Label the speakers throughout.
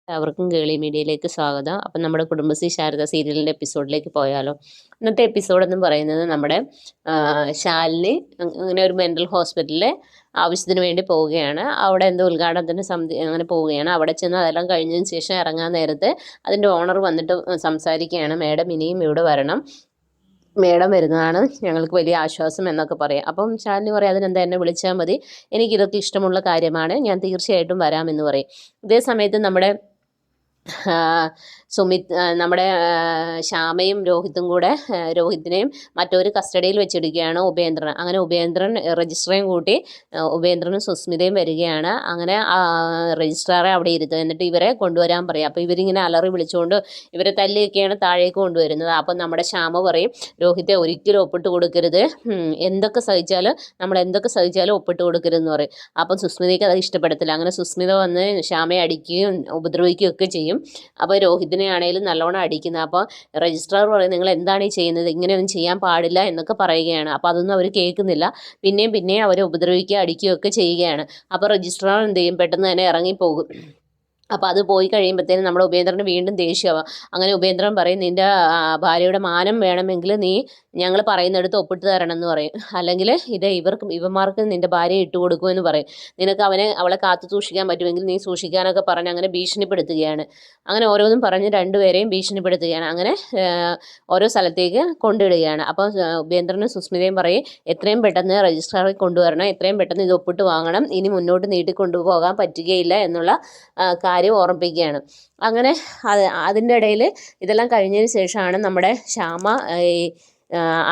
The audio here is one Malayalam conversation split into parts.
Speaker 1: അവർക്കും കേളി മീഡിയയിലേക്ക് സ്വാഗതം. അപ്പം നമ്മുടെ കുടുംബശ്രീ ശാരദ സീരിയലിൻ്റെ എപ്പിസോഡിലേക്ക് പോയാലോ? ഇന്നത്തെ എപ്പിസോഡ് എന്ന് പറയുന്നത് നമ്മുടെ ശാലിനി ഇങ്ങനെ ഒരു മെൻ്റൽ ഹോസ്പിറ്റലിൽ ആവശ്യത്തിന് വേണ്ടി പോവുകയാണ്. അവിടെ എന്തോ ഉദ്ഘാടനത്തിന് അങ്ങനെ പോവുകയാണ്. അവിടെ ചെന്ന് അതെല്ലാം കഴിഞ്ഞതിന് ശേഷം ഇറങ്ങാൻ നേരത്ത് അതിൻ്റെ ഓണർ വന്നിട്ട് സംസാരിക്കുകയാണ്, മേഡം ഇനിയും ഇവിടെ വരണം, മേഡം വരുന്നതാണ് ഞങ്ങൾക്ക് വലിയ ആശ്വാസം എന്നൊക്കെ പറയാം. അപ്പം ശാലിനി പറയും, അതിനെന്താ, എന്നെ വിളിച്ചാൽ മതി, എനിക്കിതൊക്കെ ഇഷ്ടമുള്ള കാര്യമാണ്, ഞാൻ തീർച്ചയായിട്ടും വരാമെന്ന് പറയും. ഇതേ സമയത്ത് നമ്മുടെ നമ്മുടെ ശ്യാമയും രോഹിത്തും കൂടെ രോഹിത്തിനെയും മറ്റൊരു കസ്റ്റഡിയിൽ വെച്ചിരിക്കുകയാണ് ഉപേന്ദ്രൻ. അങ്ങനെ ഉപേന്ദ്രൻ രജിസ്ട്രേയും കൂട്ടി ഉപേന്ദ്രനും സുസ്മിതയും വരികയാണ്. അങ്ങനെ രജിസ്ട്രാറെ അവിടെ ഇരുത്തുക, എന്നിട്ട് ഇവരെ കൊണ്ടുവരാൻ പറയും. അപ്പോൾ ഇവരിങ്ങനെ അലറി വിളിച്ചുകൊണ്ട് ഇവരെ തല്ലിയൊക്കെയാണ് താഴേക്ക് കൊണ്ടുവരുന്നത്. അപ്പം നമ്മുടെ ശ്യാമ പറയും, രോഹിത്തെ ഒരിക്കലും ഒപ്പിട്ട് കൊടുക്കരുത്, എന്തൊക്കെ സഹിച്ചാലും ഒപ്പിട്ട് കൊടുക്കരുതെന്ന് പറയും. അപ്പം സുസ്മിതയ്ക്ക് അത് ഇഷ്ടപ്പെടത്തില്ല. അങ്ങനെ സുസ്മിത വന്ന് ശ്യാമയെ അടിക്കുകയും ഉപദ്രവിക്കുകയും ഒക്കെ ചെയ്യും. അപ്പോൾ രോഹിതിനെ ആണെങ്കിലും നല്ലോണം അടിക്കുന്നത്. അപ്പോൾ രജിസ്ട്രാർ പറയും, നിങ്ങൾ എന്താണ് ഈ ചെയ്യുന്നത്, ഇങ്ങനെയൊന്നും ചെയ്യാൻ പാടില്ല എന്നൊക്കെ പറയുകയാണ്. അപ്പോൾ അതൊന്നും അവർ കേൾക്കുന്നില്ല. പിന്നെയും അവരെ ഉപദ്രവിക്കുകയും അടിക്കുകയും ഒക്കെ ചെയ്യുകയാണ്. അപ്പോൾ രജിസ്ട്രാർ എന്ത് ചെയ്യും, പെട്ടെന്ന് തന്നെ ഇറങ്ങിപ്പോകും. അപ്പോൾ അത് പോയി കഴിയുമ്പോഴത്തേനും നമ്മുടെ ഉപേന്ദ്രന് വീണ്ടും ദേഷ്യമാവാം. അങ്ങനെ ഉപേന്ദ്രൻ പറയും, നിൻ്റെ ഭാര്യയുടെ മാനം വേണമെങ്കിൽ നീ ഞങ്ങൾ പറയുന്നിടത്ത് ഒപ്പിട്ട് തരണം എന്ന് പറയും, അല്ലെങ്കിൽ ഇവന്മാർക്ക് നിൻ്റെ ഭാര്യയെ ഇട്ട് കൊടുക്കുമെന്ന് പറയും. നിനക്ക് അവളെ കാത്തു സൂക്ഷിക്കാൻ പറ്റുമെങ്കിൽ നീ സൂക്ഷിക്കാനൊക്കെ പറഞ്ഞ് അങ്ങനെ ഭീഷണിപ്പെടുത്തുകയാണ്. അങ്ങനെ ഓരോന്നും പറഞ്ഞ് രണ്ടുപേരെയും ഭീഷണിപ്പെടുത്തുകയാണ്. അങ്ങനെ ഓരോ സ്ഥലത്തേക്ക് കൊണ്ടിടുകയാണ്. അപ്പോൾ ഉപേന്ദ്രനും സുസ്മിതയും പറയും, എത്രയും പെട്ടെന്ന് രജിസ്ട്രാറിൽ കൊണ്ടുവരണം, എത്രയും പെട്ടെന്ന് ഇത് ഒപ്പിട്ട് വാങ്ങണം, ഇനി മുന്നോട്ട് നീട്ടിക്കൊണ്ടുപോകാൻ പറ്റുകയില്ല എന്നുള്ള കാര്യം ഓർമ്മിപ്പിക്കുകയാണ്. അങ്ങനെ അതിൻ്റെ ഇടയിൽ ഇതെല്ലാം കഴിഞ്ഞതിന് ശേഷമാണ് നമ്മുടെ ശ്യാമ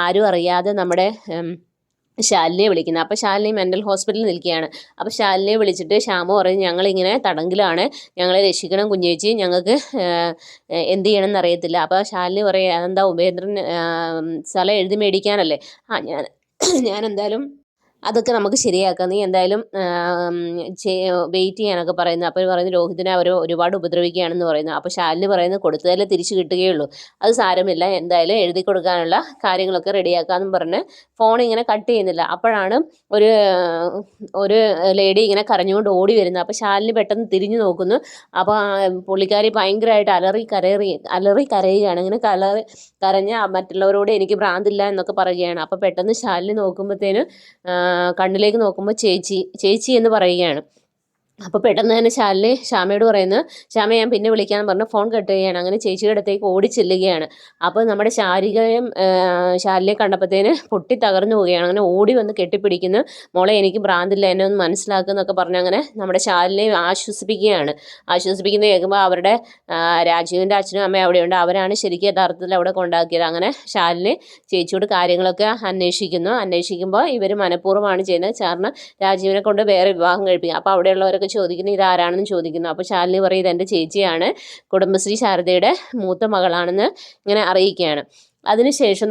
Speaker 1: ആരും അറിയാതെ നമ്മുടെ ശാലിനിയെ വിളിക്കുന്നത്. അപ്പോൾ ശാലിനി മെൻ്റൽ ഹോസ്പിറ്റലിൽ നിൽക്കുകയാണ്. അപ്പോൾ ശാലിനിയെ വിളിച്ചിട്ട് ശ്യാമ പറയും, ഞങ്ങളിങ്ങനെ തടങ്കിലാണ്, ഞങ്ങളെ രക്ഷിക്കണം കുഞ്ഞേച്ചി, ഞങ്ങൾക്ക് എന്ത് ചെയ്യണമെന്ന് അറിയത്തില്ല. അപ്പോൾ ശാലിനി പറയും, അതെന്താ ഉപേന്ദ്രൻ സ്ഥലം എഴുതി മേടിക്കാനല്ലേ, ഞാൻ എന്തായാലും അതൊക്കെ നമുക്ക് ശരിയാക്കാം, നീ എന്തായാലും വെയിറ്റ് ചെയ്യാനൊക്കെ പറയുന്നത്. അപ്പോൾ പറയുന്നത് രോഹിതിനെ അവർ ഒരുപാട് ഉപദ്രവിക്കുകയാണെന്ന് പറയുന്നത്. അപ്പോൾ ശാലിനി പറയുന്നത്, കൊടുത്തതല്ലേ തിരിച്ച് കിട്ടുകയുള്ളൂ, അത് സാരമില്ല, എന്തായാലും എഴുതി കൊടുക്കാനുള്ള കാര്യങ്ങളൊക്കെ റെഡിയാക്കാമെന്ന് പറഞ്ഞ് ഫോൺ ഇങ്ങനെ കട്ട് ചെയ്യുന്നില്ല. അപ്പോഴാണ് ഒരു ലേഡി ഇങ്ങനെ കരഞ്ഞുകൊണ്ട് ഓടി വരുന്നത്. അപ്പോൾ ശാലിനി പെട്ടെന്ന് തിരിഞ്ഞു നോക്കുന്നു. അപ്പോൾ പുള്ളിക്കാരി ഭയങ്കരമായിട്ട് അലറി കരയുകയാണ്. ഇങ്ങനെ കരഞ്ഞ് മറ്റുള്ളവരോട് എനിക്ക് ഭ്രാന്തില്ല എന്നൊക്കെ പറയുകയാണ്. അപ്പോൾ പെട്ടെന്ന് ശാലിനി നോക്കുമ്പോഴത്തേനും കണ്ണിലേക്ക് നോക്കുമ്പോൾ ചേച്ചി എന്ന് പറയുകയാണ്. അപ്പോൾ പെട്ടെന്ന് തന്നെ ശ്യാമയോട് പറയുന്നത്, ശ്യാമ ഞാൻ പിന്നെ വിളിക്കാമെന്ന് പറഞ്ഞ് ഫോൺ കട്ട് ചെയ്യുകയാണ്. അങ്ങനെ ചേച്ചിയുടെ അടുത്തേക്ക് ഓടി ചെല്ലുകയാണ്. അപ്പോൾ നമ്മുടെ ശാലിനിയെ കണ്ടപ്പോഴത്തേന് പൊട്ടി തകർന്നു പോവുകയാണ്. അങ്ങനെ ഓടി വന്ന് കെട്ടിപ്പിടിക്കുന്നു, മോളെ എനിക്ക് ഭ്രാന്തില്ല, എന്നെ ഒന്ന് മനസ്സിലാക്കുന്നൊക്കെ പറഞ്ഞ് അങ്ങനെ നമ്മുടെ ശാലിനിയെ ആശ്വസിപ്പിക്കുന്നത് കേൾക്കുമ്പോൾ അവരുടെ രാജീവിൻ്റെ അച്ഛനും അമ്മയും അവിടെയുണ്ട്. അവരാണ് ശരിക്കും യഥാർത്ഥത്തിൽ അവിടെ കൊണ്ടാക്കിയത്. അങ്ങനെ ശാലിനി ചേച്ചിയോട് കാര്യങ്ങളൊക്കെ അന്വേഷിക്കുമ്പോൾ ഇവർ മനഃപൂർവ്വമാണ് ചെയ്യുന്നത്, കാരണം രാജീവിനെ കൊണ്ട് വേറെ വിവാഹം കഴിപ്പിക്കുക. അപ്പോൾ അവിടെയുള്ളവരൊക്കെ ചോദിക്കുന്നു, ഇതാരാണെന്ന് ചോദിക്കുന്നു. അപ്പോൾ ശാലിനി പറയും, ഇതെൻ്റെ ചേച്ചിയാണ്, കുടുംബശ്രീ ശാരദയുടെ മൂത്ത മകളാണെന്ന് ഇങ്ങനെ അറിയിക്കുകയാണ്. അതിനുശേഷം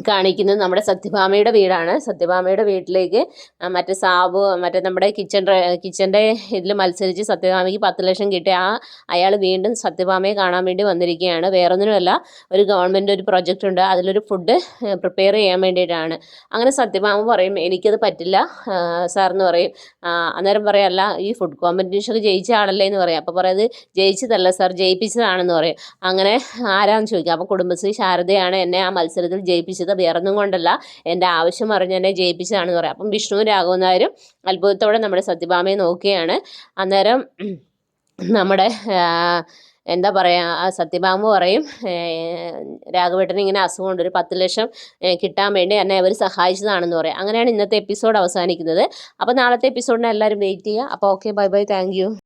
Speaker 1: കാണിക്കുന്നത് നമ്മുടെ സത്യഭാമയുടെ വീടാണ്. സത്യഭാമയുടെ വീട്ടിലേക്ക് മറ്റേ നമ്മുടെ കിച്ചൻ്റെ ഇതിൽ മത്സരിച്ച് സത്യഭാമയ്ക്ക് 10 ലക്ഷം കിട്ടി അയാൾ വീണ്ടും സത്യഭാമയെ കാണാൻ വേണ്ടി വന്നിരിക്കുകയാണ്. വേറൊന്നിനുമല്ല, ഒരു ഗവൺമെൻറ് ഒരു പ്രൊജക്റ്റ് ഉണ്ട്, അതിലൊരു ഫുഡ് പ്രിപ്പയർ ചെയ്യാൻ വേണ്ടിയിട്ടാണ്. അങ്ങനെ സത്യഭാമ പറയും, എനിക്കത് പറ്റില്ല സാർ എന്ന് പറയും. അന്നേരം പറയല്ല, ഈ ഫുഡ് കോമ്പറ്റീഷനൊക്കെ ജയിച്ച ആളല്ലേ എന്ന് പറയും. അപ്പോൾ പറയുന്നത് ജയിച്ചതല്ല സാർ, ജയിപ്പിച്ചതാണെന്ന് പറയും. അങ്ങനെ ആരാന്ന് ചോദിക്കും. അപ്പോൾ കുടുംബശ്രീ ശാരദയാണ് എന്നെ ആ മത്സരത്തിൽ ജയിപ്പിച്ചത്, വേറൊന്നും കൊണ്ടല്ല, എൻ്റെ ആവശ്യം അറിഞ്ഞ് എന്നെ ജയിപ്പിച്ചതാണെന്ന് പറയാം. അപ്പം വിഷ്ണുവും രാഘവൻ നായരും അത്ഭുതത്തോടെ നമ്മുടെ സത്യഭാമയെ നോക്കുകയാണ്. അന്നേരം നമ്മുടെ എന്താ പറയുക, സത്യഭാമ പറയും, രാഘവേട്ടന് ഇങ്ങനെ അസുഖമുണ്ട്, ഒരു 10 ലക്ഷം കിട്ടാൻ വേണ്ടി എന്നെ അവർ സഹായിച്ചതാണെന്ന് പറയാം. അങ്ങനെയാണ് ഇന്നത്തെ എപ്പിസോഡ് അവസാനിക്കുന്നത്. അപ്പോൾ നാളത്തെ എപ്പിസോഡിന് എല്ലാവരും വെയിറ്റ് ചെയ്യുക. അപ്പോൾ okay, bye bye, thank you.